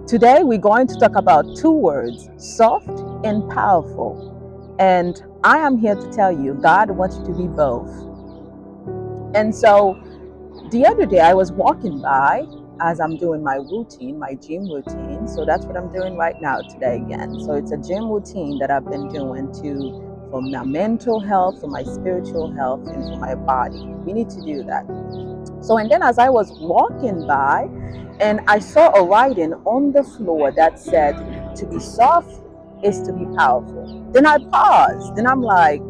Today, we're going to talk about two words, soft and powerful. And I am here to tell you, God wants you to be both. And so, the other day, I was walking by as I'm doing my routine, my gym routine. So, that's what I'm doing right now today again. So, it's a gym routine that I've been doing for my mental health, for my spiritual health, and for my body. We need to do that. So, and then as I was walking by, and I saw a writing on the floor that said, to be soft is to be powerful. Then I paused, and I'm like,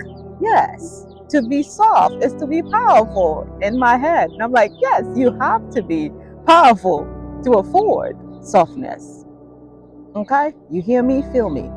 yes, to be soft is to be powerful in my head. And I'm like, yes, you have to be powerful to afford softness. Okay? You hear me? Feel me?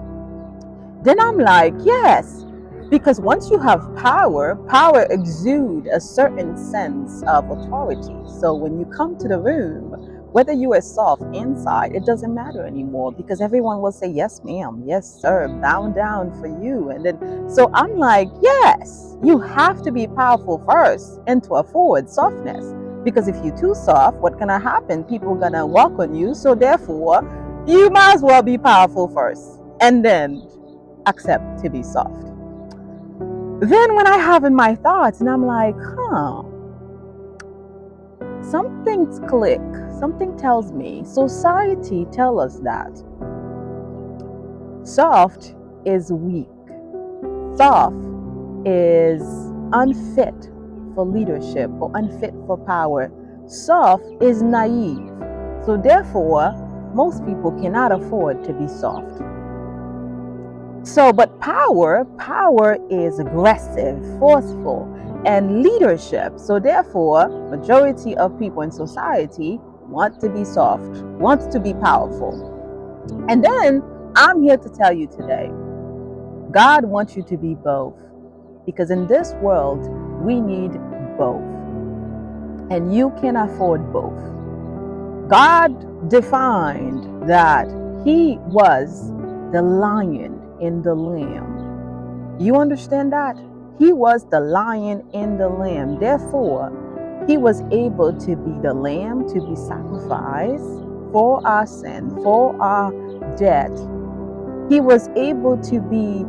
Then I'm like, yes, because once you have power, power exudes a certain sense of authority. So when you come to the room, whether you are soft inside, it doesn't matter anymore because everyone will say, yes, ma'am, yes, sir, bow down for you. And then, so I'm like, yes, you have to be powerful first and to afford softness. Because if you're too soft, what's going to happen? People are going to walk on you. So therefore, you might as well be powerful first and then accept to be soft. Then when I have in my thoughts and I'm like, something's click, something tells me, society tell us that soft is weak, soft is unfit for leadership or unfit for power, soft is naive. So therefore, most people cannot afford to be soft. So, but power is aggressive, forceful, and leadership. So therefore, majority of people in society want to be soft, wants to be powerful. And then I'm here to tell you today, God wants you to be both. Because in this world, we need both. And you can afford both. God defined that He was the lion in the lamb. You understand that? He was the lion in the lamb. Therefore, He was able to be the lamb to be sacrificed for our sin, for our debt. He was able to be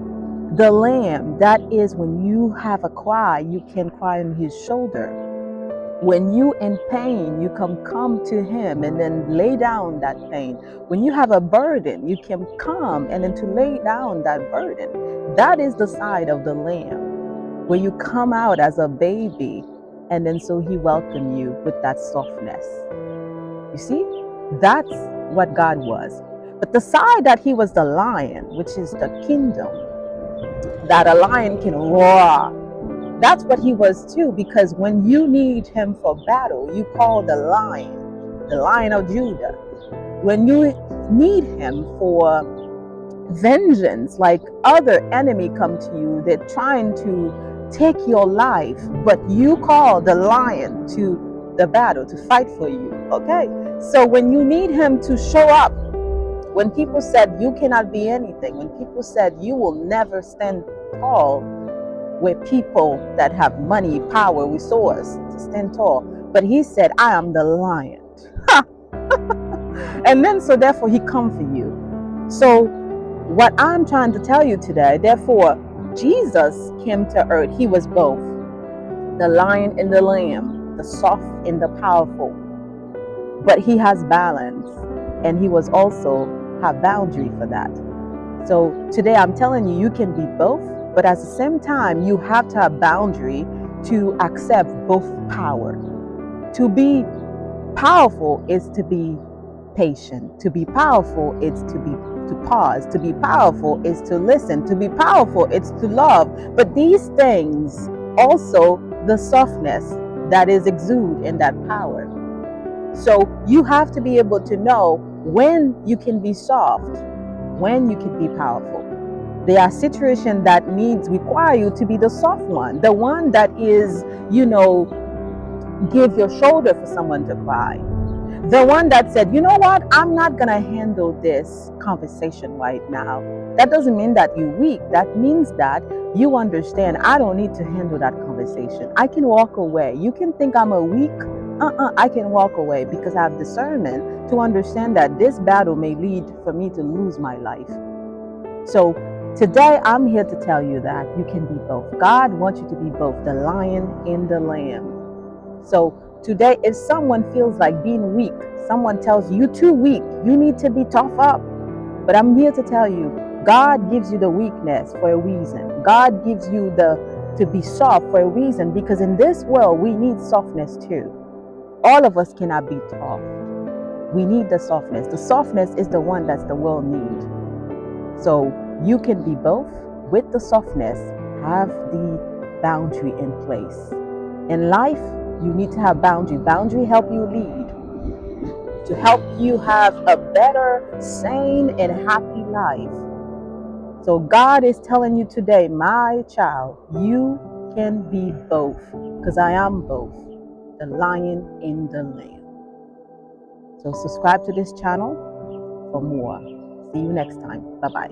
the lamb. That is, when you have a cry, you can cry on His shoulder. When you in pain, you can come to Him and then lay down that pain. When you have a burden, you can come and then to lay down that burden. That is the side of the Lamb, where you come out as a baby and then so He welcomed you with that softness. You see, that's what God was. But the side that He was the lion, which is the kingdom, that a lion can roar. That's what He was too, because when you need Him for battle, you call the Lion of Judah. When you need Him for vengeance, like other enemy come to you, they're trying to take your life, but you call the lion to the battle to fight for you. Okay? So when you need Him to show up, when people said you cannot be anything, when people said you will never stand tall, with people that have money, power, resource to stand tall. But He said, I am the lion. And then so therefore He come for you. So what I'm trying to tell you today, therefore Jesus came to earth. He was both the lion and the lamb, the soft and the powerful. But He has balance, and He was also have boundary for that. So today I'm telling you, you can be both. But at the same time, you have to have boundary to accept both power. To be powerful is to be patient. To be powerful is to pause. To be powerful is to listen. To be powerful is to love. But these things also the softness that is exuded in that power. So you have to be able to know when you can be soft, when you can be powerful. There are situations that require you to be the soft one, the one that is, give your shoulder for someone to cry. The one that said, you know what, I'm not going to handle this conversation right now. That doesn't mean that you're weak. That means that you understand, I don't need to handle that conversation. I can walk away. You can think I'm a weak I can walk away because I have discernment to understand that this battle may lead for me to lose my life. So today I'm here to tell you that you can be both. God wants you to be both the lion and the lamb. So today, if someone feels like being weak, someone tells you, you're too weak, you need to be tough up. But I'm here to tell you, God gives you the weakness for a reason. God gives you the to be soft for a reason, because in this world we need softness too. All of us cannot be tough. We need the softness. The softness is the one that's the world needs. So you can be both. With the softness, have the boundary in place. In life, you need to have boundary. Boundary help you lead, to help you have a better, sane, and happy life. So God is telling you today, my child, you can be both, because I am both, the lion and the lamb. So subscribe to this channel for more. See you next time. Bye-bye.